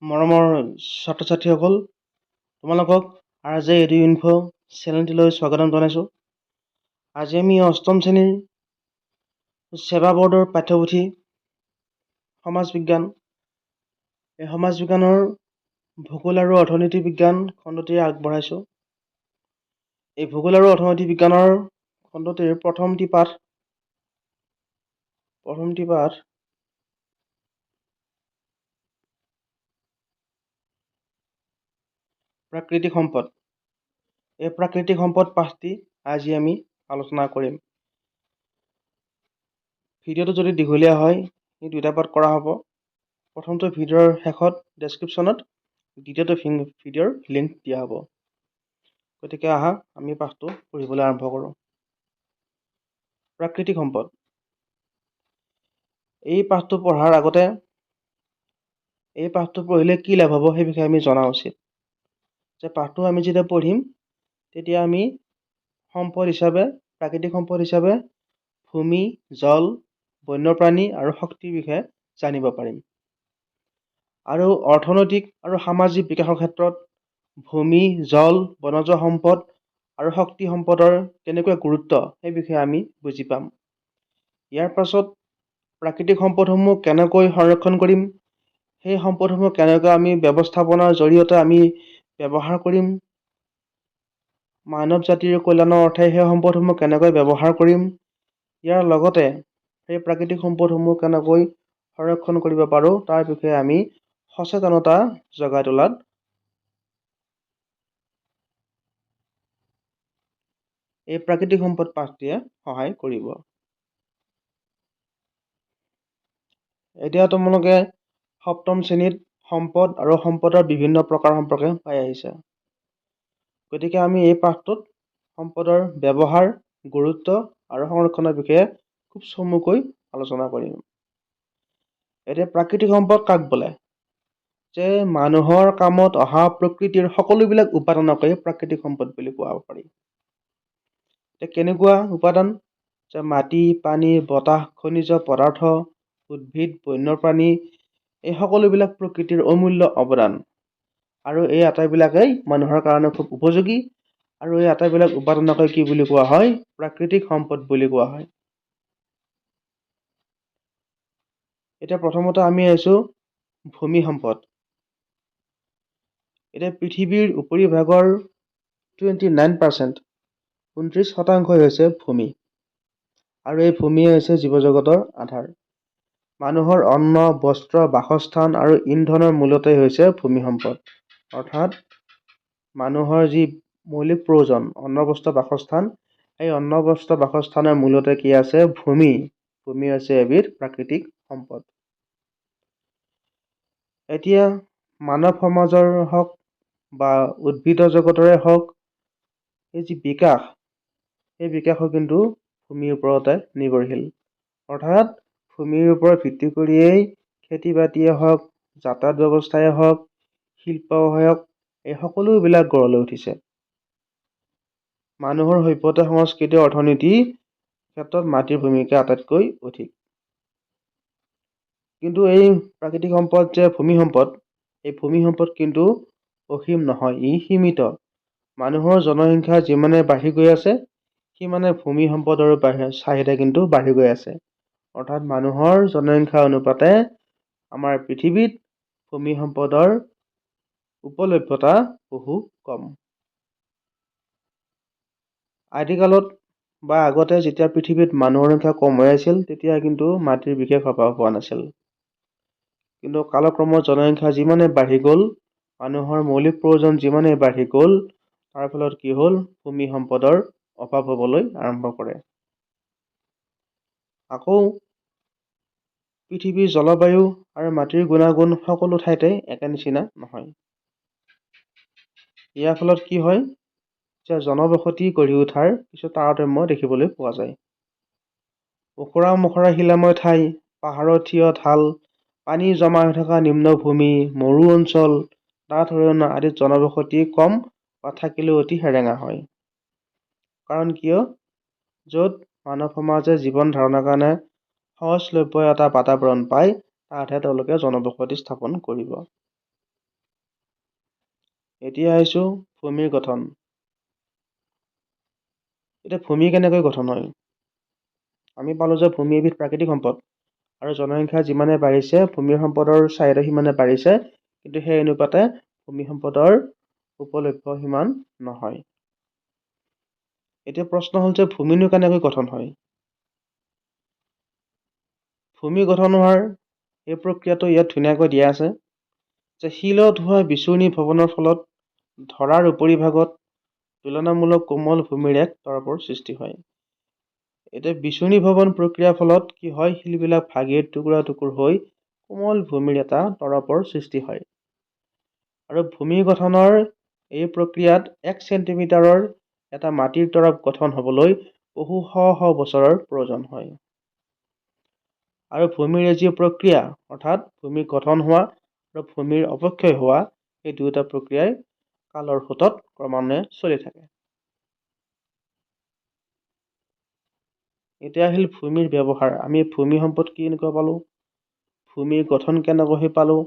মৰমৰ ছাত্ৰ ছাত্ৰীসকল, তোমালোকক RJ এডু ইনফো চেনেলটিলৈ স্বাগতম জনাইছোঁ। আজি আমি অষ্টম শ্ৰেণীৰ সেৱা বৰ্ডৰ পাঠ্যপুথি সমাজ বিজ্ঞান, এই সমাজ বিজ্ঞানৰ ভূগোল আৰু অৰ্থনীতি বিজ্ঞান খণ্ডটি আগবঢ়াইছোঁ। এই ভূগোল আৰু অৰ্থনীতি বিজ্ঞানৰ খণ্ডটিৰ প্ৰথমটি পাঠ প্ৰাকৃতিক সম্পদ। এই প্ৰাকৃতিক সম্পদ পাঠটি আজি আমি আলোচনা কৰিম। ভিডিঅ'টো যদি দীঘলীয়া হয়, এই দুটা পাঠ কৰা হ'ব। প্ৰথমটো ভিডিঅ'ৰ শেষত ডেছক্ৰিপশ্যনত দ্বিতীয়টো ভিডিঅ'ৰ লিংক দিয়া হ'ব। গতিকে আহা আমি পাঠটো পঢ়িবলৈ আৰম্ভ কৰোঁ। প্ৰাকৃতিক সম্পদ। এই পাঠটো পঢ়াৰ আগতে এই পাঠটো পঢ়িলে কি লাভ হ'ব সেই বিষয়ে আমি জনা উচিত। যে পাঠটো আমি যেতিয়া পঢ়িম তেতিয়া আমি সম্পদ হিচাপে প্ৰাকৃতিক সম্পদ হিচাপে ভূমি, জল, বন্যপ্ৰাণী আৰু শক্তিৰ বিষয়ে জানিব পাৰিম। আৰু অৰ্থনৈতিক আৰু সামাজিক বিকাশৰ ক্ষেত্ৰত ভূমি, জল, বনজ সম্পদ আৰু শক্তি সম্পদৰ কেনেকুৱা গুৰুত্ব সেই বিষয়ে আমি বুজি পাম। ইয়াৰ পাছত প্ৰাকৃতিক সম্পদসমূহ কেনেকৈ সংৰক্ষণ কৰিম, সেই সম্পদসমূহ কেনেকৈ আমি ব্যৱস্থাপনাৰ জৰিয়তে আমি ব্যৱহাৰ কৰিম, মানৱ জাতিৰ কল্যাণৰ অৰ্থে সেই সম্পদসমূহ কেনেকৈ ব্যৱহাৰ কৰিম, ইয়াৰ লগতে সেই প্ৰাকৃতিক সম্পদসমূহ কেনেকৈ সংৰক্ষণ কৰিব পাৰোঁ তাৰ বিষয়ে আমি সচেতনতা জগাই তোলাত এই প্ৰাকৃতিক সম্পদ পাঠটিয়ে সহায় কৰিব। এতিয়া তোমালোকে সপ্তম শ্ৰেণীত সম্পদ আৰু সম্পদৰ বিভিন্ন প্ৰকাৰ সম্পৰ্কে পাই আহিছে। গতিকে আমি এই পাঠটোত সম্পদৰ ব্যৱহাৰ, গুৰুত্ব আৰু সংৰক্ষণৰ বিষয়ে খুব চমুকৈ আলোচনা কৰিম। এতিয়া প্ৰাকৃতিক সম্পদ কাক বোলে? যে মানুহৰ কামত অহা প্ৰকৃতিৰ সকলোবিলাক উপাদানকে প্ৰাকৃতিক সম্পদ বুলি কোৱা পাৰি। এতিয়া কেনেকুৱা উপাদান? যে মাটি, পানী, বতাহ, খনিজ পদাৰ্থ, উদ্ভিদ, বন্যপ্ৰাণী, এই সকলোবিলাক প্ৰকৃতিৰ অমূল্য অৱদান। আৰু এই আটাইবিলাকেই মানুহৰ কাৰণে খুব উপযোগী। আৰু এই আটাইবিলাক উপাদানকে কি বুলি কোৱা হয়? প্ৰাকৃতিক সম্পদ বুলি কোৱা হয়। এতিয়া প্ৰথমতে আমি আহিছোঁ ভূমি সম্পদ। এতিয়া পৃথিৱীৰ উপৰিভাগৰ 29%, 29% হৈছে ভূমি। আৰু এই ভূমিয়ে হৈছে জীৱ জগতৰ আধাৰ। মানুহৰ অন্ন, বস্ত্ৰ, বাসস্থান আৰু ইন্ধনৰ মূলতেই হৈছে ভূমি সম্পদ। অৰ্থাৎ মানুহৰ যি মৌলিক প্ৰয়োজন, অন্ন, বস্ত্ৰ, বাসস্থান, এই অন্ন, বস্ত্ৰ, বাসস্থানৰ মূলতে কি আছে? ভূমি। ভূমি হৈছে এবিধ প্ৰাকৃতিক সম্পদ। এতিয়া মানৱ সমাজৰ হওক বা উদ্ভিদ জগতৰে হওক, এই যি বিকাশ, এই বিকাশো কিন্তু ভূমিৰ ওপৰতে নিৰ্ভৰশীল। অৰ্থাৎ ভূমিৰ ওপৰত ভিত্তি কৰিয়েই খেতি বাতিয়ে হওক, যাতায়াত ব্যৱস্থাই হওক, শিল্প হওক, এই সকলোবিলাক গঢ় লৈ উঠিছে। মানুহৰ সভ্যতা, সংস্কৃতি, অৰ্থনীতি ক্ষেত্ৰত মাটিৰ ভূমিকা আটাইতকৈ অধিক। কিন্তু এই প্ৰাকৃতিক সম্পদ যে ভূমি সম্পদ, এই ভূমি সম্পদ কিন্তু অসীম নহয়, ই সীমিত। মানুহৰ জনসংখ্যা যিমানে বাঢ়ি গৈ আছে, সিমানে ভূমি সম্পদৰ চাহিদা কিন্তু বাঢ়ি গৈ আছে। অৰ্থাৎ মানুহৰ জনসংখ্যা অনুপাতে আমাৰ পৃথিৱীত ভূমি সম্পদৰ উপলভ্যতা বহু কম। আদিকালত বা আগতে যেতিয়া পৃথিৱীত মানুহৰ সংখ্যা কম হৈ আছিল, তেতিয়া কিন্তু মাটিৰ বিশেষ অভাৱ হোৱা নাছিল। কিন্তু কালক্ৰমত জনসংখ্যা যিমানে বাঢ়ি গ'ল, মানুহৰ মৌলিক প্ৰয়োজন যিমানে বাঢ়ি গ'ল, তাৰ ফলত কি হ'ল? ভূমি সম্পদৰ অভাৱ হ'বলৈ আৰম্ভ কৰে। আকৌ পৃথিৱীৰ জলবায়ু আৰু মাটিৰ গুণাগুণ সকলো ঠাইতে একে নিচিনা নহয়। ইয়াৰ ফলত কি হয়? যে জনবসতি গঢ়ি উঠাৰ কিছু তাৰতম্য দেখিবলৈ পোৱা যায়। ওখৰা মোখৰা শিলাময় ঠাই, পাহাৰৰ থিয় ঢাল, পানী জমা হৈ থকা নিম্নভূমি, মৰু অঞ্চল, ডাঠ অৰণ্য আদিত জনবসতি কম বা থাকিলেও অতি সেৰেঙা হয়। কাৰণ কিয়? য'ত মানৱ সমাজে জীৱন ধাৰণৰ কাৰণে সহজলভ্য এটা বাতাবৰণ পায়, তাতহে তেওঁলোকে জনবসতি স্থাপন কৰিব। এতিয়া আহিছোঁ ভূমিৰ গঠন। এতিয়া ভূমি কেনেকৈ গঠন হয়? আমি পালোঁ যে ভূমি এবিধ প্ৰাকৃতিক সম্পদ আৰু জনসংখ্যা যিমানে বাঢ়িছে ভূমিৰ সম্পদৰ চাহিদা সিমানে বাঢ়িছে, কিন্তু সেই অনুপাতে ভূমি সম্পদৰ উপলভ্য সিমান নহয়। এতিয়া প্ৰশ্ন হ'ল যে ভূমিনো কেনেকৈ গঠন হয়? ভূমি গঠন হোৱাৰ এই প্ৰক্ৰিয়াটো ইয়াত ধুনীয়াকৈ দিয়া আছে যে শিলত হোৱা বিচূৰ্ণী ভৱনৰ ফলত ধৰাৰ উপৰিভাগত তুলনামূলক কোমল ভূমিৰ এক তৰপৰ সৃষ্টি হয়। এতিয়া বিচূৰ্ণী ভৱন প্ৰক্ৰিয়াৰ ফলত কি হয়, শিলবিলাক ভাগি টুকুৰা টুকুৰ হৈ কোমল ভূমিৰ এটা তৰপৰ সৃষ্টি হয়। আৰু ভূমি গঠনৰ এই প্ৰক্ৰিয়াত 1 চেণ্টিমিটাৰৰ এটা মাটিৰ তৰপ গঠন হ'বলৈ বহু শ শ বছৰৰ প্ৰয়োজন হয়। আৰু ভূমিৰ এই যি প্ৰক্ৰিয়া, অৰ্থাৎ ভূমি গঠন হোৱা আৰু ভূমিৰ অৱক্ষয় হোৱা, এই দুয়োটা প্ৰক্ৰিয়াই কালৰ সোঁতত ক্ৰমান্বয়ে চলি থাকে। এতিয়া আহিল ভূমিৰ ব্যৱহাৰ। আমি ভূমি সম্পদ কেনেকৈ পালোঁ, ভূমিৰ গঠন কেনেকৈ পালোঁ,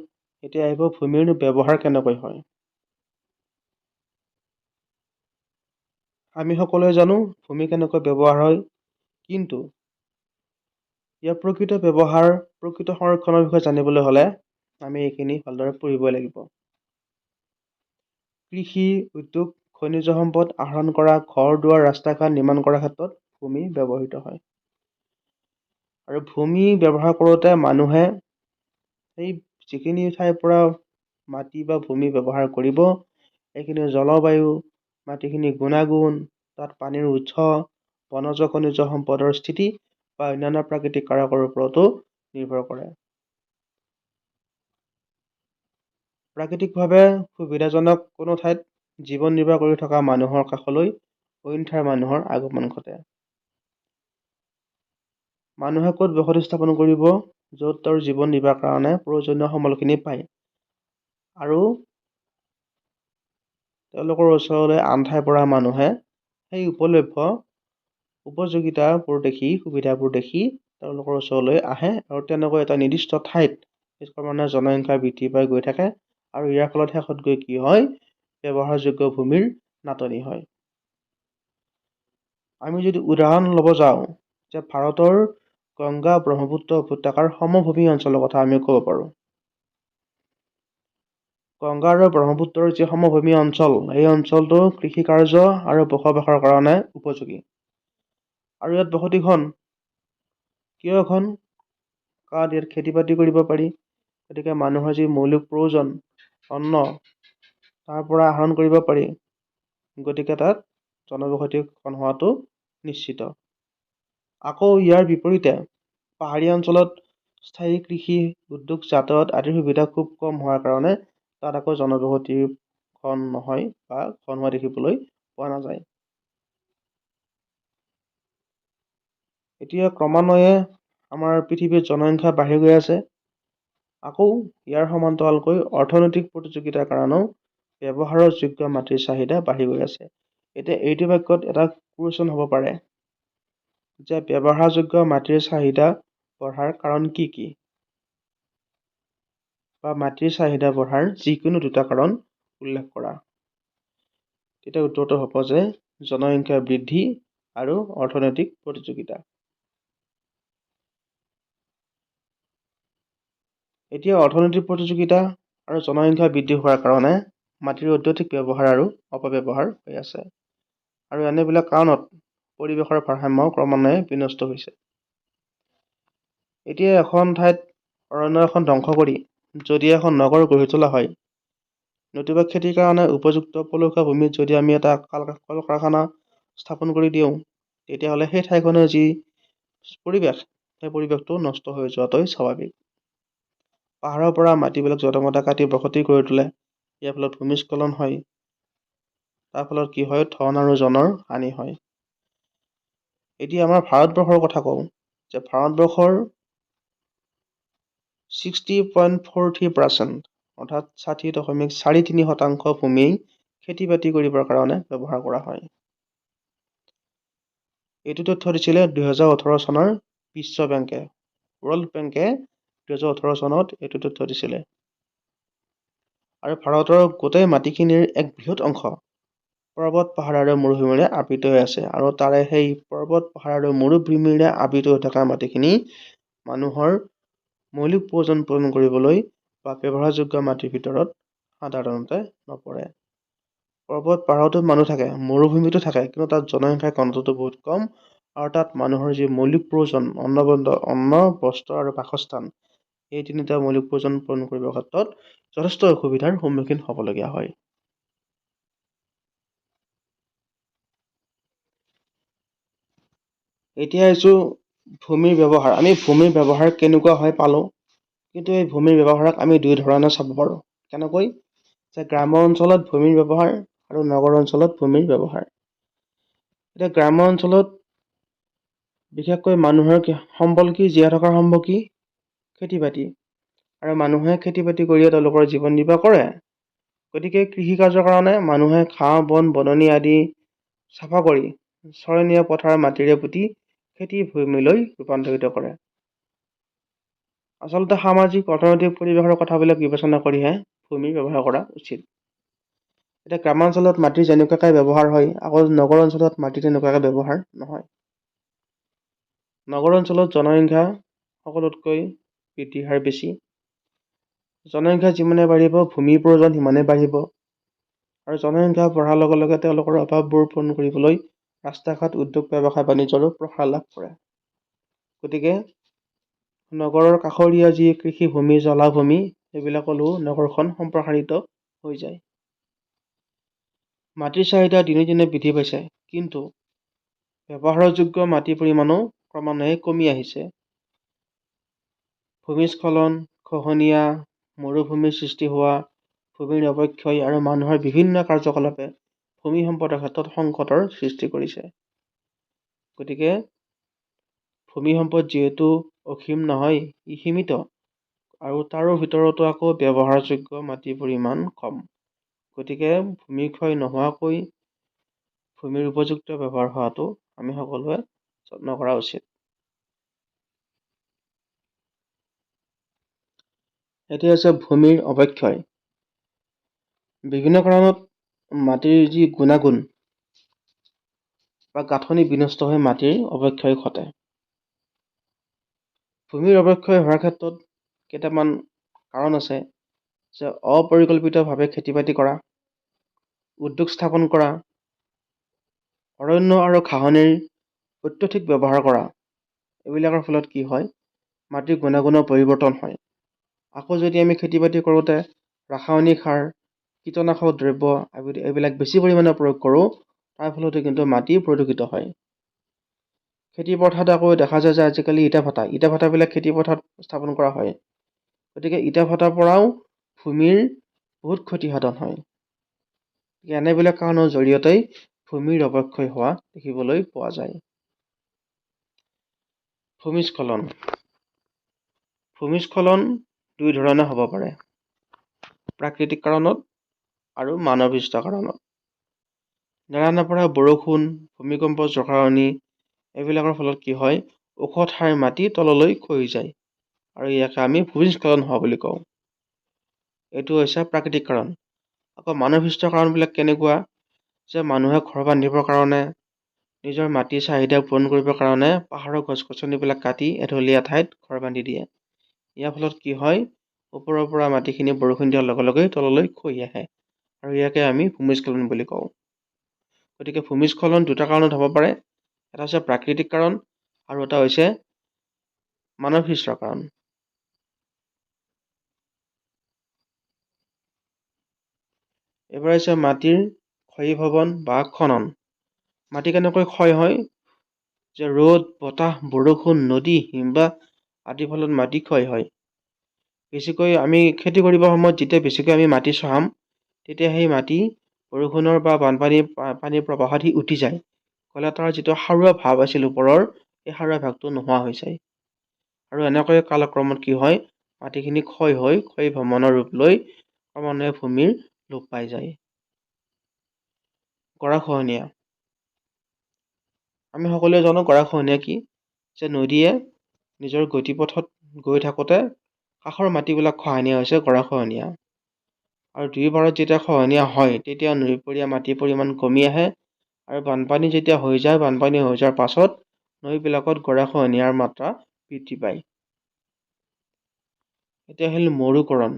এতিয়া আহিব ভূমিৰ ব্যৱহাৰ কেনেকৈ হয়। আমি সকলোৱে জানো ভূমি কেনেকৈ ব্যৱহাৰ হয়, কিন্তু ইয়াৰ প্ৰকৃত ব্যৱহাৰ, প্ৰকৃত সংৰক্ষণৰ বিষয়ে জানিবলৈ হ'লে আমি এইখিনি ভালদৰে পঢ়িবই লাগিব। কৃষি, উদ্যোগ, খনিজ সম্পদ আহৰণ কৰা, ঘৰ-দুৱাৰ, ৰাস্তা-ঘাট নিৰ্মাণ কৰাৰ ক্ষেত্ৰত ভূমি ব্যৱহৃত হয়। আৰু ভূমি ব্যৱহাৰ কৰোঁতে মানুহে সেই যিখিনি ঠাইৰ পৰা মাটি বা ভূমি ব্যৱহাৰ কৰিব, এইখিনি জলবায়ু, মাটিখিনিৰ গুণাগুণ, তাত পানীৰ উৎস, বনজ খনিজ সম্পদৰ স্থিতি বা অন্যান্য প্ৰাকৃতিক কাৰকৰ ওপৰতো নিৰ্ভৰ কৰে। প্ৰাকৃতিকভাৱে সুবিধাজনক কোনো ঠাইত জীৱন নিৰ্বাহ কৰি থকা মানুহৰ কাষলৈ অইন ঠাইৰ মানুহৰ আগমন ঘটে। মানুহে ক'ত বসতি স্থাপন কৰিব, য'ত তেওঁৰ জীৱন নিৰ্বাহৰ কাৰণে প্ৰয়োজনীয় সমলখিনি পায়, আৰু তেওঁলোকৰ ওচৰলৈ আন ঠাইৰ পৰা মানুহে সেই উপলভ্য উপযোগিতাবোৰ দেখি, সুবিধাবোৰ দেখি তেওঁলোকৰ ওচৰলৈ আহে, আৰু তেনেকৈ এটা নিৰ্দিষ্ট ঠাইত ক্ৰমান্বয়ে জনসংখ্যা বৃদ্ধি পাই গৈ থাকে, আৰু ইয়াৰ ফলত শেষত গৈ কি হয়, ব্যৱহাৰযোগ্য ভূমিৰ নাটনি হয়। আমি যদি উদাহৰণ ল'ব যাওঁ যে ভাৰতৰ গংগা ব্ৰহ্মপুত্ৰ উপত্যকাৰ সমভূমি অঞ্চলৰ কথা আমি ক'ব পাৰোঁ। গংগা আৰু ব্ৰহ্মপুত্ৰৰ যি সমভূমি অঞ্চল, এই অঞ্চলটো কৃষিকাৰ্য আৰু বসবাসৰ কাৰণে উপযোগী। আৰু ইয়াত বসতি ঘন। কিয় ঘন? কাৰণ ইয়াত খেতি বাতি কৰিব পাৰি, গতিকে মানুহৰ যি মৌলিক প্ৰয়োজন, অন্ন, তাৰ পৰা আহৰণ কৰিব পাৰি, গতিকে তাত জনবসতি ঘন হোৱাটো নিশ্চিত। আকৌ ইয়াৰ বিপৰীতে পাহাৰীয়া অঞ্চলত স্থায়ী কৃষি, উদ্যোগ, যাতায়াত আদিৰ সুবিধা খুব কম হোৱাৰ কাৰণে তাত আকৌ জনবসতি ঘন নহয় বা ঘন হোৱা দেখিবলৈ পোৱা নাযায়। এতিয়া ক্ৰমান্বয়ে আমাৰ পৃথিৱীৰ জনসংখ্যা বাঢ়ি গৈ আছে। আকৌ ইয়াৰ সমান্তৰালকৈ অৰ্থনৈতিক প্ৰতিযোগিতাৰ কাৰণেও ব্যৱহাৰৰ যোগ্য মাটিৰ চাহিদা বাঢ়ি গৈ আছে। এতিয়া এইটো বাক্যত এটা কুৱেশ্যন হ'ব পাৰে যে ব্যৱহাৰযোগ্য মাটিৰ চাহিদা বঢ়াৰ কাৰণ কি কি? বা মাটিৰ চাহিদা বঢ়াৰ যিকোনো দুটা কাৰণ উল্লেখ কৰা। তেতিয়া উত্তৰটো হ'ব যে জনসংখ্যা বৃদ্ধি আৰু অৰ্থনৈতিক প্ৰতিযোগিতা। এতিয়া অৰ্থনৈতিক প্ৰতিযোগিতা আৰু জনসংখ্যা বৃদ্ধি হোৱাৰ কাৰণে মাটিৰ অত্যধিক ব্যৱহাৰ আৰু অপব্যৱহাৰ হৈ আছে, আৰু এনেবিলাক কাৰণত পৰিৱেশৰ ভাৰসাম্য ক্ৰমান্বয়ে বিনষ্ট হৈছে। এতিয়া এখন ঠাইত অৰণ্য এখন ধ্বংস কৰি যদি এখন নগৰ গঢ়ি তোলা হয়, নতুবা খেতিৰ কাৰণে উপযুক্ত পলসুৱা ভূমিত যদি আমি এটা কল কাৰখানা স্থাপন কৰি দিওঁ, তেতিয়াহ'লে সেই ঠাইখনৰ যি পৰিৱেশ, সেই পৰিৱেশটো নষ্ট হৈ যোৱাটোৱে স্বাভাৱিক। পাহাৰৰ পৰা মাটিবিলাক যধে-মধে কাটি বসতি কৰি তোলে, ইয়াৰ ফলত ভূমিস্খলন হয়, তাৰ ফলত কি হয়, ধন আৰু জনৰ হানি হয়। এতিয়া আমাৰ ভাৰতবৰ্ষৰ কথা কওঁ যে ভাৰতবৰ্ষৰ 60.43%, অৰ্থাৎ 60.43% ভূমি খেতি বাতি কৰিবৰ কাৰণে ব্যৱহাৰ কৰা হয়। এইটো তথ্য দিছিলে 2018 চনৰ বিশ্ব বেংকে। ৱৰ্ল্ড বেংকে 2018 চনত এইটো তথ্য দিছিলে। আৰু ভাৰতৰ গোটেই মাটিখিনিৰ এক বৃহৎ অংশ পৰ্বত পাহাৰ আৰু মৰুভূমিৰে আবৃত হৈ আছে, আৰু তাৰে সেই পৰ্বত পাহাৰ আৰু মৰুভূমিৰে আবৃত হৈ থকা মাটিখিনি মানুহৰ মৌলিক প্ৰয়োজন পূৰণ কৰিবলৈ বা ব্যৱহাৰযোগ্য মাটিৰ ভিতৰত সাধাৰণতে নপৰে। পৰ্বত পাহাৰতো মানুহ থাকে, মৰুভূমিতো থাকে, কিন্তু তাত জনসংখ্যাৰ ঘনত্বটো বহুত কম, আৰু তাত মানুহৰ যি মৌলিক প্ৰয়োজন অন্ন, বস্ত্ৰ আৰু বাসস্থান, এই তিনিটা মৌলিক প্ৰয়োজন পূৰণ কৰিবৰ ক্ষেত্ৰত যথেষ্ট অসুবিধাৰ সন্মুখীন হ'বলগীয়া হয়। এতিয়া আহিছোঁ ভূমিৰ ব্যৱহাৰ। আমি ভূমিৰ ব্যৱহাৰ কেনেকুৱা হয় পালোঁ, কিন্তু এই ভূমিৰ ব্যৱহাৰক আমি দুই ধৰণে চাব পাৰোঁ। কেনেকৈ? যে গ্ৰাম্য অঞ্চলত ভূমিৰ ব্যৱহাৰ আৰু নগৰ অঞ্চলত ভূমিৰ ব্যৱহাৰ। এতিয়া গ্ৰাম্য অঞ্চলত বিশেষকৈ মানুহৰ সম্বল কি? জীয়াই থকাৰ সম্বল কি? খেতি-বাতি। আৰু মানুহে খেতি-বাতি কৰিয়ে তেওঁলোকৰ জীৱন নিৰ্বাহ কৰে। গতিকে কৃষি-কাৰ্যৰ কাৰণে মানুহে ঘাঁহ, বন, বননি আদি চাফা কৰি চৰণীয়া পথাৰ মাটিৰে পুতি খেতিৰ ভূমিলৈ ৰূপান্তৰিত কৰে। আচলতে সামাজিক, অৰ্থনৈতিক পৰিৱেশৰ কথাবিলাক বিবেচনা কৰিহে ভূমি ব্যৱহাৰ কৰা উচিত। এতিয়া গ্ৰামাঞ্চলত মাটিৰ যেনেকুৱাকৈ ব্যৱহাৰ হয়, আকৌ নগৰ অঞ্চলত মাটি তেনেকুৱাকৈ ব্যৱহাৰ নহয়। নগৰ অঞ্চলত জনসংখ্যা সকলোতকৈ বৃদ্ধিৰ হাৰ বেছি। জনসংখ্যা যিমানে বাঢ়িব, ভূমিৰ প্ৰয়োজন সিমানে বাঢ়িব। আৰু জনসংখ্যা বঢ়াৰ লগে লগে তেওঁলোকৰ অভাৱবোৰ পূৰণ কৰিবলৈ ৰাস্তা-ঘাট, উদ্যোগ, ব্যৱসায় বাণিজ্যৰো প্ৰসাৰ লাভ কৰে। গতিকে নগৰৰ কাষৰীয়া যি কৃষিভূমি, জলাভূমি, সেইবিলাকলৈও নগৰখন সম্প্ৰসাৰিত হৈ যায়। মাটিৰ চাহিদা দিনে দিনে বৃদ্ধি পাইছে, কিন্তু ব্যৱহাৰযোগ্য মাটিৰ পৰিমাণো ক্ৰমান্বয়ে কমি আহিছে। ভূমিস্খলন, খহনীয়া, মৰুভূমিৰ সৃষ্টি হোৱা, ভূমিৰ অৱক্ষয় আৰু মানুহৰ বিভিন্ন কাৰ্যকলাপে ভূমি সম্পদৰ ক্ষেত্ৰত সংকটৰ সৃষ্টি কৰিছে। গতিকে ভূমি সম্পদ যিহেতু অসীম নহয়, ই সীমিত, আৰু তাৰো ভিতৰতো আকৌ ব্যৱহাৰযোগ্য মাটিৰ পৰিমাণ কম। গতিকে ভূমি ক্ষয় নোহোৱাকৈ ভূমিৰ উপযুক্ত ব্যৱহাৰ হোৱাটো আমি সকলোৱে যত্ন কৰা উচিত। এতিয়া হৈছে ভূমিৰ অৱক্ষয়। বিভিন্ন কাৰণত মাটিৰ যি গুণাগুণ বা গাঁথনি বিনষ্ট হৈ মাটিৰ অৱক্ষয় ঘটে। ভূমিৰ অৱক্ষয় হোৱাৰ ক্ষেত্ৰত কেইটামান কাৰণ আছে, যে অপৰিকল্পিতভাৱে খেতি-বাতি কৰা, উদ্যোগ স্থাপন কৰা, অৰণ্য আৰু ঘাঁহনিৰ অত্যধিক ব্যৱহাৰ কৰা, এইবিলাকৰ ফলত কি হয়? মাটিৰ গুণাগুণৰ পৰিৱৰ্তন হয়। আকৌ যদি আমি খেতি-বাতি কৰোঁতে ৰাসায়নিক সাৰ, কীটনাশক দ্ৰব্য এইবিলাক বেছি পৰিমাণে প্ৰয়োগ কৰোঁ, তাৰ ফলতো কিন্তু মাটি প্ৰদূষিত হয়। খেতি পথাৰত আকৌ দেখা যায় যে আজিকালি ইটা ভাটাবিলাক খেতি পথাৰত স্থাপন কৰা হয়। গতিকে ইটা ভাটাৰ পৰাও ভূমিৰ বহুত ক্ষতিসাধন হয়। এনেবিলাক কাৰণৰ জৰিয়তেই ভূমিৰ অৱক্ষয় হোৱা দেখিবলৈ পোৱা যায়। ভূমিস্খলন। ভূমিস্খলন দুই ধৰণে হ'ব পাৰে। প্ৰাকৃতিক কাৰণত আৰু মানৱসৃষ্ট কাৰণত। নেৰানেপেৰা বৰষুণ, ভূমিকম্প, জকাৰণি এইবিলাকৰ ফলত কি হয়? ওখ ঠাইৰ মাটি তললৈ খহি যায়, আৰু ইয়াকে আমি ভূমিস্খলন হোৱা বুলি কওঁ। এইটো হৈছে প্ৰাকৃতিক কাৰণ। আকৌ মানৱসৃষ্ট কাৰণবিলাক কেনেকুৱা? যে মানুহে ঘৰ বান্ধিবৰ কাৰণে, নিজৰ মাটিৰ চাহিদা পূৰণ কৰিবৰ কাৰণে পাহাৰৰ গছ-গছনিবিলাক কাটি এঢলীয়া ঠাইত ঘৰ বান্ধি দিয়ে। ইয়াৰ ফলত কি হয়? ওপৰৰ পৰা মাটিখিনি বৰষুণ দিয়াৰ লগে লগে তললৈ খহি আহে, আৰু ইয়াকে আমি ভূমিস্খলন বুলি কওঁ। গতিকে ভূমিস্খলন দুটা কাৰণত হ'ব পাৰে। এটা হৈছে প্ৰাকৃতিক কাৰণ, আৰু এটা হৈছে মানৱসৃষ্ট কাৰণ। এইবাৰ হৈছে মাটিৰ ক্ষয়ীভৱন বা খনন। মাটি কেনেকৈ ক্ষয় হয়? যে ৰ'দ, বতাহ, বৰষুণ, নদী, হিমবাহ আদিৰ ফলত মাটি ক্ষয় হয়। বেছিকৈ আমি খেতি কৰিবৰ সময়ত যেতিয়া বেছিকৈ আমি মাটি চহাম, তেতিয়া সেই মাটি বৰষুণৰ বা পানীৰ প্ৰবাহত সি উটি যায়। ফলত তাৰ যিটো সাৰুৱা ভাৱ আছিল ওপৰৰ, সেই সাৰুৱা ভাৱটো নোহোৱা হৈ যায়। আৰু এনেকৈ কালক্ৰমত কি হয়? মাটিখিনি ক্ষয় হৈ ক্ষয়ীভৱনৰ ৰূপ লৈ ক্ৰমান্বয়ে ভূমিৰ লোপ পাই যায়। গৰাখহনীয়া। আমি সকলোৱে জানো গৰাখহনীয়া কি? যে নদীয়ে নিজৰ গতিপথত গৈ থাকোঁতে কাষৰ মাটিবিলাক খহাই নিয়া হৈছে গৰাখহনীয়া। আৰু দুয়োপাৰত যেতিয়া খহনীয়া হয় তেতিয়া নৈপৰীয়া মাটিৰ পৰিমাণ কমি আহে আৰু বানপানী যেতিয়া হৈ যায়, বানপানী হৈ যোৱাৰ পাছত নৈবিলাকত গৰাখহনীয়াৰ মাত্ৰা বৃদ্ধি পায়। এতিয়া আহিল মৰুকৰণ।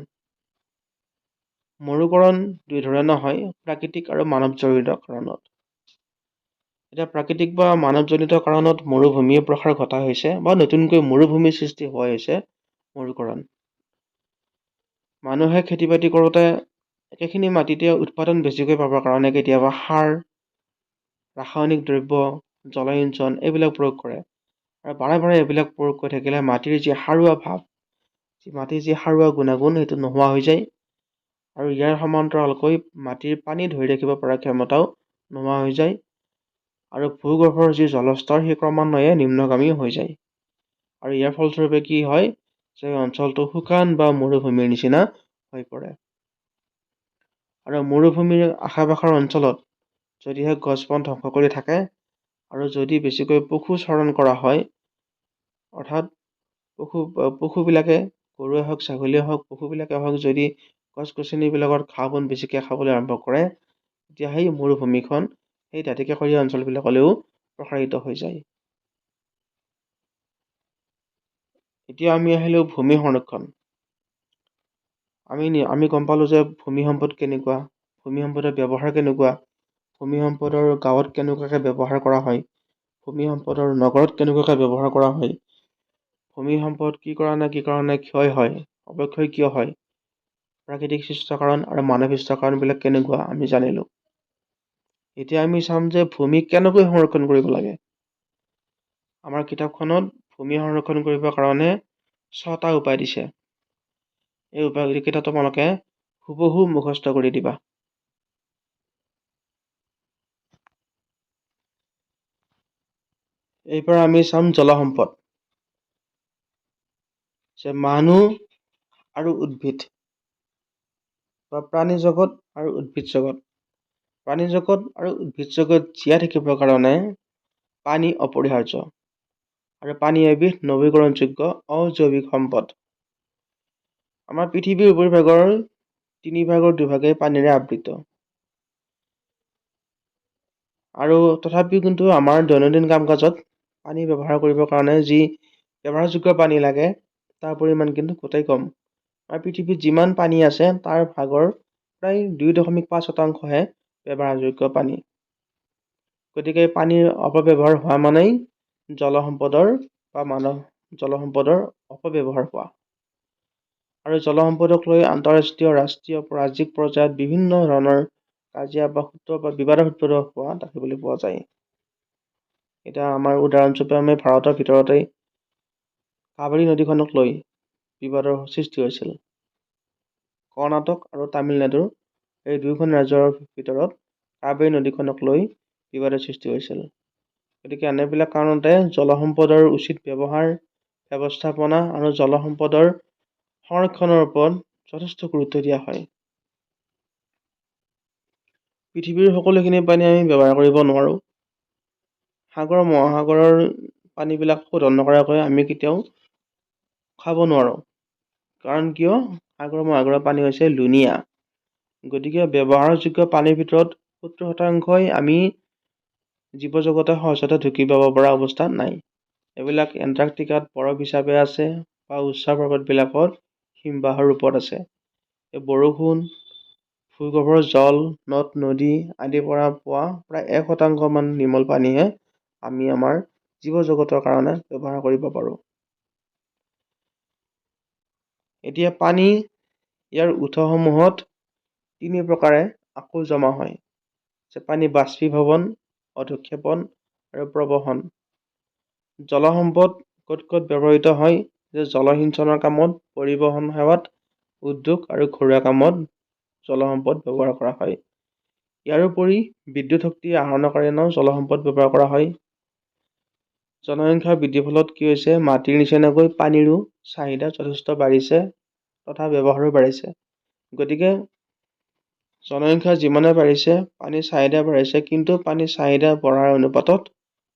মৰুকৰণ দুই ধৰণৰ হয়, প্ৰাকৃতিক আৰু মানৱজনিত কাৰণত। এতিয়া প্ৰাকৃতিক বা মানৱজনিত কাৰণত মৰুভূমিৰ প্ৰসাৰ ঘটা হৈছে বা নতুনকৈ মৰুভূমিৰ সৃষ্টি হোৱা হৈছে মৰুকৰণ। মানুহে খেতি বাতি কৰোঁতে একেখিনি মাটিতে উৎপাদন বেছিকৈ পাবৰ কাৰণে কেতিয়াবা সাৰ, ৰাসায়নিক দ্ৰব্য, জলসিঞ্চন এইবিলাক প্ৰয়োগ কৰে আৰু বাৰে বাৰে এইবিলাক প্ৰয়োগ কৰি থাকিলে মাটিৰ যি সাৰুৱা ভাৱ, মাটিৰ যি সাৰুৱা গুণাগুণ সেইটো নোহোৱা হৈ যায় আৰু ইয়াৰ সমান্তৰালকৈ মাটিৰ পানী ধৰি ৰাখিব পৰা ক্ষমতাও নোহোৱা হৈ যায় আৰু ভূগৰ্ভৰ যি জলস্তৰ সেই ক্ৰমান্বয়ে নিম্নগামী হৈ যায় আৰু ইয়াৰ ফলস্বৰূপে কি হয় যে অঞ্চলটো শুকান বা মৰুভূমিৰ নিচিনা হৈ পৰে। আৰু মৰুভূমিৰ আশে পাশৰ অঞ্চলত যদিহে গছ বন ধ্বংস কৰি থাকে আৰু যদি বেছিকৈ পশুচৰণ কৰা হয়, অৰ্থাৎ পশুবিলাকে, গৰুৱে হওক ছাগলীয়ে হওক, পশুবিলাকে হওক যদি গছ গছনিবিলাকৰ ঘাঁহ বন বেছিকৈ খাবলৈ আৰম্ভ কৰে, তেতিয়া সেই মৰুভূমিখন সেই দাঁতিকাষৰীয়া অঞ্চলবিলাকলৈও প্ৰসাৰিত হৈ যায়। এতিয়া আমি আহিলোঁ ভূমি সংৰক্ষণ। আমি গম পালোঁ যে ভূমি সম্পদ কেনেকুৱা, ভূমি সম্পদৰ ব্যৱহাৰ কেনেকুৱা, ভূমি সম্পদৰ গাঁৱত কেনেকুৱাকৈ ব্যৱহাৰ কৰা হয়, ভূমি সম্পদৰ নগৰত কেনেকুৱাকৈ ব্যৱহাৰ কৰা হয়, ভূমি সম্পদ কি কাৰণে ক্ষয় হয়, অৱক্ষয় কিয় হয়, প্ৰাকৃতিক সৃষ্ট কাৰণ আৰু মানৱ সৃষ্ট কাৰণবিলাক কেনেকুৱা আমি জানিলোঁ। এতিয়া আমি চাম যে ভূমি কেনেকৈ সংৰক্ষণ কৰিব লাগে। আমাৰ কিতাপখনত ভূমি সংৰক্ষণ কৰিবৰ কাৰণে 6টা উপায় দিছে। এই উপায়কেইটা তোমালোকে হুবহু মুখস্থ কৰি দিবা। এইবাৰ আমি চাম জলসম্পদ, যে মানুহ আৰু উদ্ভিদ বা প্ৰাণী জগত আৰু উদ্ভিদ জগত। প্ৰাণী জগত আৰু উদ্ভিদ জগত জীয়াই থাকিবৰ কাৰণে পানী অপৰিহাৰ্য আৰু পানী এবিধ নৱীকৰণযোগ্য অজৈৱিক সম্পদ। আমাৰ পৃথিৱীৰ উপৰিভাগৰ 2/3 পানীৰে আবৃত আৰু তথাপিও কিন্তু আমাৰ দৈনন্দিন কাম কাজত পানী ব্যৱহাৰ কৰিবৰ কাৰণে যি ব্যৱহাৰযোগ্য পানী লাগে তাৰ পৰিমাণ কিন্তু গোটেই কম। আমাৰ পৃথিৱীত যিমান পানী আছে তাৰ ভাগৰ প্ৰায় 2.5% ব্যৱহাৰযোগ্য পানী। গতিকে পানীৰ অপব্যৱহাৰ হোৱা মানেই জলসম্পদৰ জলসম্পদৰ অপব্যৱহাৰ হোৱা। আৰু জলসম্পদক লৈ আন্তঃৰাষ্ট্ৰীয়, ৰাষ্ট্ৰীয়, ৰাজ্যিক পৰ্যায়ত বিভিন্ন ধৰণৰ কাজিয়া বা বিবাদৰ সূত্ৰপাত হোৱা দেখিবলৈ পোৱা যায়। এতিয়া আমাৰ উদাহৰণস্বৰূপে আমি ভাৰতৰ ভিতৰতেই কাবেৰী নদীখনক লৈ বিবাদৰ সৃষ্টি হৈছিল। কৰ্ণাটক আৰু তামিলনাডুৰ এই দুয়োখন ৰাজ্যৰ ভিতৰত কাবেৰী নদীখনক লৈ বিবাদৰ সৃষ্টি হৈছিল। গতিকে এনেবিলাক কাৰণতে জলসম্পদৰ উচিত ব্যৱহাৰ, ব্যৱস্থাপনা আৰু জলসম্পদৰ সংৰক্ষণৰ ওপৰত যথেষ্ট গুৰুত্ব দিয়া হয়। পৃথিৱীৰ সকলোখিনি পানী আমি ব্যৱহাৰ কৰিব নোৱাৰোঁ। সাগৰ মহাসাগৰৰ পানীবিলাক শোধন নকৰাকৈ আমি কেতিয়াও খাব নোৱাৰোঁ। কাৰণ কিয়? সাগৰ মহাসাগৰৰ পানী হৈছে লুণীয়া। গতিকে ব্যৱহাৰযোগ্য পানীৰ ভিতৰত 70% আমি জীৱ জগতে সহজতে ঢুকি পাব পৰা অৱস্থাত নাই। এইবিলাক এণ্টাৰ্কটিকাত বৰফ হিচাপে আছে বা উচ্চ পৰ্বতবিলাকত হিমবাহৰ ৰূপত আছে। এই বৰষুণ, ভূগৰ্ভৰ জল, নদ নদী আদিৰ পৰা পোৱা প্ৰায় 1% নিৰ্মল পানীহে আমি আমাৰ জীৱ জগতৰ কাৰণে ব্যৱহাৰ কৰিব পাৰোঁ। এতিয়া পানী ইয়াৰ উৎসসমূহত 3 প্ৰকাৰে আকৌ জমা হয়, যে পানী বাষ্পীভৱন, অধক্ষেপণ আৰু প্ৰবহন। জলসম্পদ ক'ত ক'ত ব্যৱহৃত হয়, যে জলসিঞ্চনৰ কামত, পৰিবহণ সেৱাত, উদ্যোগ আৰু ঘৰুৱা কামত জলসম্পদ ব্যৱহাৰ কৰা হয়। ইয়াৰোপৰি বিদ্যুৎ শক্তি আহৰণৰ কাৰণেও জলসম্পদ ব্যৱহাৰ কৰা হয়। জনসংখ্যা বৃদ্ধিৰ ফলত কি হৈছে, মাটিৰ নিচিনাকৈ পানীৰো চাহিদা যথেষ্ট বাঢ়িছে তথা ব্যৱহাৰো বাঢ়িছে। গতিকে জনসংখ্যা যিমানে বাঢ়িছে, পানীৰ চাহিদা বাঢ়িছে, কিন্তু পানীৰ চাহিদা বঢ়াৰ অনুপাতত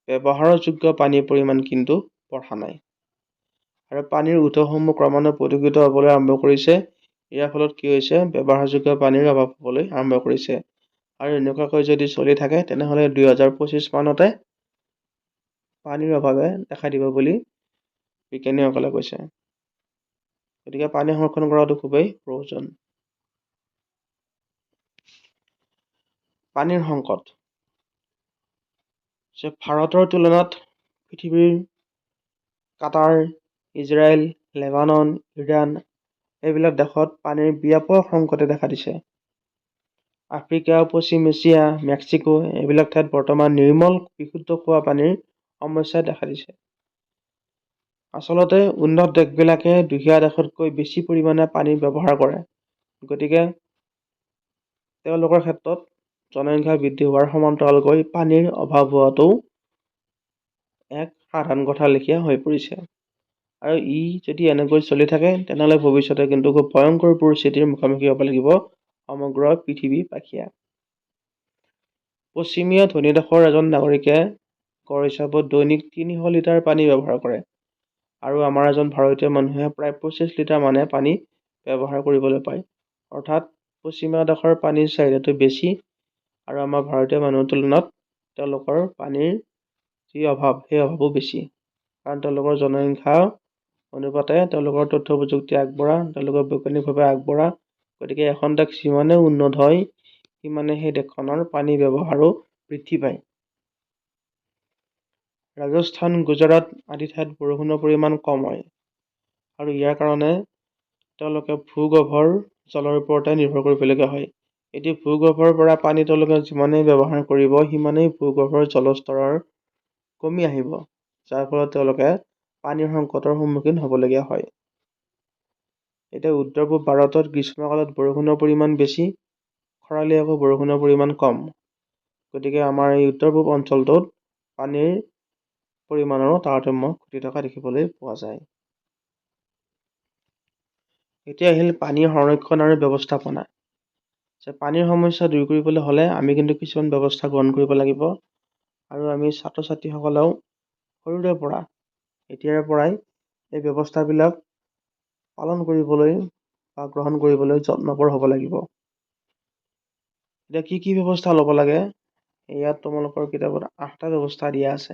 ব্যৱহাৰযোগ্য পানীৰ পৰিমাণ কিন্তু বঢ়া নাই। আৰু পানীৰ উৎসসমূহ ক্ৰমান্বয়ে প্ৰদূষিত হ'বলৈ আৰম্ভ কৰিছে। ইয়াৰ ফলত কি হৈছে, ব্যৱহাৰযোগ্য পানীৰ অভাৱ হ'বলৈ আৰম্ভ কৰিছে। আৰু এনেকুৱাকৈ যদি চলি থাকে তেনেহ'লে 2025 মানতে পানীৰ অভাৱে দেখা দিব বুলি বিজ্ঞানীসকলে কৈছে। গতিকে পানী সংৰক্ষণ কৰাটো খুবেই প্ৰয়োজন। পানীৰ সংকট। ভাৰতৰ তুলনাত পৃথিৱীৰ কাটাৰ, ইজৰাইল, লেবানন, ইৰাণ এইবিলাক দেশত পানীৰ ব্যাপক সংকটে দেখা দিছে। আফ্ৰিকা, পশ্চিম এছিয়া, মেক্সিকো এইবিলাক ঠাইত বৰ্তমান নিৰ্মল বিশুদ্ধ খোৱা পানীৰ সমস্যাই দেখা দিছে। আচলতে উন্নত দেশবিলাকে দুখীয়া দেশতকৈ বেছি পৰিমাণে পানী ব্যৱহাৰ কৰে। গতিকে তেওঁলোকৰ ক্ষেত্ৰত জনসংখ্যা বৃদ্ধি হোৱাৰ সমান্তৰালকৈ পানীৰ অভাৱ হোৱাটো এক সাধাৰণ কথা লেখীয়া হৈ পৰিছে। আৰু ই যদি এনেকৈ চলি থাকে তেনেহ'লে ভৱিষ্যতে কিন্তু খুব ভয়ংকৰ পৰিস্থিতিৰ মুখামুখি হ'ব লাগিব সমগ্ৰ পৃথিৱীবাসীয়ে। পশ্চিমীয়া ধনী দেশৰ এজন নাগৰিকে গড় হিচাপত দৈনিক 300 লিটাৰ পানী ব্যৱহাৰ কৰে। আৰু আমাৰ এজন ভাৰতীয় মানুহে প্ৰায় 25 লিটাৰ মানে পানী ব্যৱহাৰ কৰিবলৈ পায়। অৰ্থাৎ পশ্চিমীয়া দেশৰ পানীৰ চাহিদাটো বেছি আৰু আমাৰ ভাৰতীয় মানুহৰ তুলনাত তেওঁলোকৰ পানীৰ যি অভাৱ সেই অভাৱো বেছি। কাৰণ তেওঁলোকৰ জনসংখ্যা অনুপাতে তেওঁলোকৰ তথ্য প্ৰযুক্তি আগবঢ়া, তেওঁলোকৰ বৈজ্ঞানিকভাৱে আগবঢ়া। গতিকে এখন দেশ যিমানে উন্নত হয় সিমানে সেই দেশখনৰ পানী ব্যৱহাৰো বৃদ্ধি পায়। ৰাজস্থান, গুজৰাট আদি ঠাইত বৰষুণৰ পৰিমাণ কম হয় আৰু ইয়াৰ কাৰণে তেওঁলোকে ভূগৰ্ভৰ জলৰ ওপৰতে নিৰ্ভৰ কৰিবলগীয়া হয়। এতিয়া ভূগৰ্ভৰ পৰা পানী তেওঁলোকে যিমানেই ব্যৱহাৰ কৰিব সিমানেই ভূগৰ্ভৰ জলস্তৰৰ কমি আহিব, যাৰ ফলত তেওঁলোকে পানীৰ সংকটৰ সন্মুখীন হ'বলগীয়া হয়। এতিয়া উত্তৰ পূব ভাৰতত গ্ৰীষ্মকালত বৰষুণৰ পৰিমাণ বেছি, খৰালি আকৌ বৰষুণৰ পৰিমাণ কম। গতিকে আমাৰ এই উত্তৰ পূব অঞ্চলটোত পানীৰ পৰিমাণৰো তাৰতম্য ঘটি থকা দেখিবলৈ পোৱা যায়। এতিয়া আহিল পানীৰ সংৰক্ষণ আৰু ব্যৱস্থাপনা। পানীৰ সমস্যা দূৰ কৰিবলৈ হ'লে আমি কিন্তু কিছুমান ব্যৱস্থা গ্ৰহণ কৰিব লাগিব আৰু আমি ছাত্ৰ ছাত্ৰীসকলেও সৰুৰে পৰা এতিয়াৰ পৰাই এই ব্যৱস্থাবিলাক পালন কৰিবলৈ বা গ্ৰহণ কৰিবলৈ যত্নপৰ হ'ব লাগিব। এতিয়া কি ব্যৱস্থা ল'ব লাগে, ইয়াত তোমালোকৰ কিতাপত 8টা ব্যৱস্থা দিয়া আছে।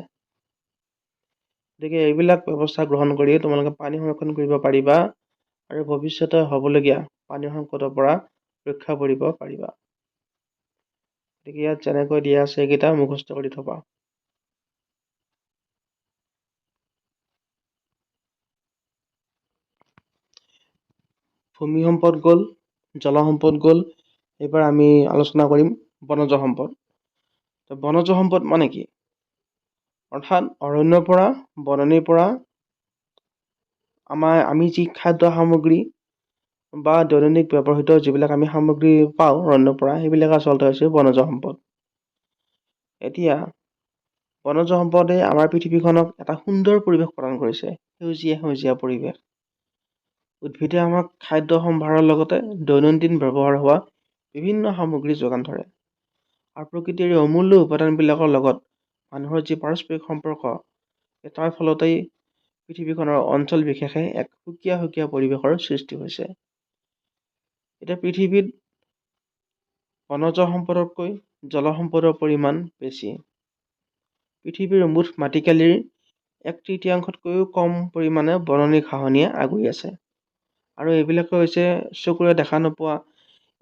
গতিকে এইবিলাক ব্যৱস্থা গ্ৰহণ কৰি তোমালোকে পানী সংৰক্ষণ কৰিব পাৰিবা আৰু ভৱিষ্যতে হ'বলগীয়া পানীৰ সংকটৰ পৰা ৰক্ষা পৰিব পাৰিবা। গতিকে ইয়াত যেনেকৈ দিয়া আছে এইকেইটা মুখস্থ কৰি থবা। ভূমি সম্পদ গ'ল, জল সম্পদ গ'ল, এইবাৰ আমি আলোচনা কৰিম বনজ সম্পদ। বনজ সম্পদ মানে কি? অৰ্থাৎ অৰণ্যৰ পৰা, বননিৰ পৰা আমি যি খাদ্য সামগ্ৰী বা দৈনন্দিন ব্যৱহৃত যিবিলাক আমি সামগ্ৰী পাওঁ অৰণ্যৰ পৰা সেইবিলাক আচলতে হৈছে বনজ সম্পদ। এতিয়া বনজ সম্পদে আমাৰ পৃথিৱীখনক এটা সুন্দৰ পৰিৱেশ প্ৰদান কৰিছে, সেউজীয়া পৰিৱেশ। উদ্ভিদে আমাক খাদ্য সম্ভাৰৰ লগতে দৈনন্দিন ব্যৱহাৰ হোৱা বিভিন্ন সামগ্ৰী যোগান ধৰে। আৰু প্ৰকৃতিৰ এই অমূল্য উপাদানবিলাকৰ লগত মানুহৰ যি পাৰস্পৰিক সম্পৰ্ক, তাৰ ফলতেই পৃথিৱীখনৰ অঞ্চল বিশেষে এক সুকীয়া পৰিৱেশৰ সৃষ্টি হৈছে। এতিয়া পৃথিৱীত বনজ সম্পদতকৈ জল সম্পদৰ পৰিমাণ বেছি। পৃথিৱীৰ মুঠ মাটিকালিৰ 1/3তকৈও কম পৰিমাণে বননি ঘাঁহনিয়ে আগুৰি আছে। আৰু এইবিলাকে হৈছে চকুৰে দেখা নোপোৱা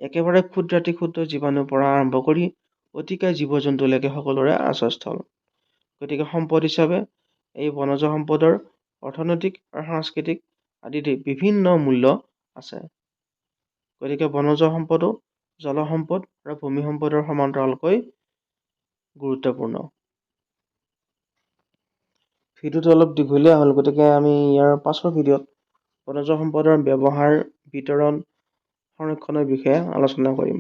একেবাৰে ক্ষুদ্ৰ জীৱাণুৰ পৰা আৰম্ভ কৰি অতিকায় জীৱ-জন্তুলৈকে সকলোৰে আশ্ৰয়স্থল। গতিকে সম্পদ হিচাপে এই বনজ সম্পদৰ অৰ্থনৈতিক আৰু সাংস্কৃতিক আদি বিভিন্ন মূল্য আছে। গতিকে বনজ সম্পদো জল সম্পদ আৰু ভূমি সম্পদৰ সমান্তৰালকৈ গুৰুত্বপূৰ্ণ। ভিডিঅ'টো অলপ দীঘলীয়া হ'ল, গতিকে আমি ইয়াৰ পাছৰ ভিডিঅ'ত বনজ সম্পদৰ ব্যৱহাৰ, বিতৰণ, সংৰক্ষণৰ বিষয়ে আলোচনা কৰিম।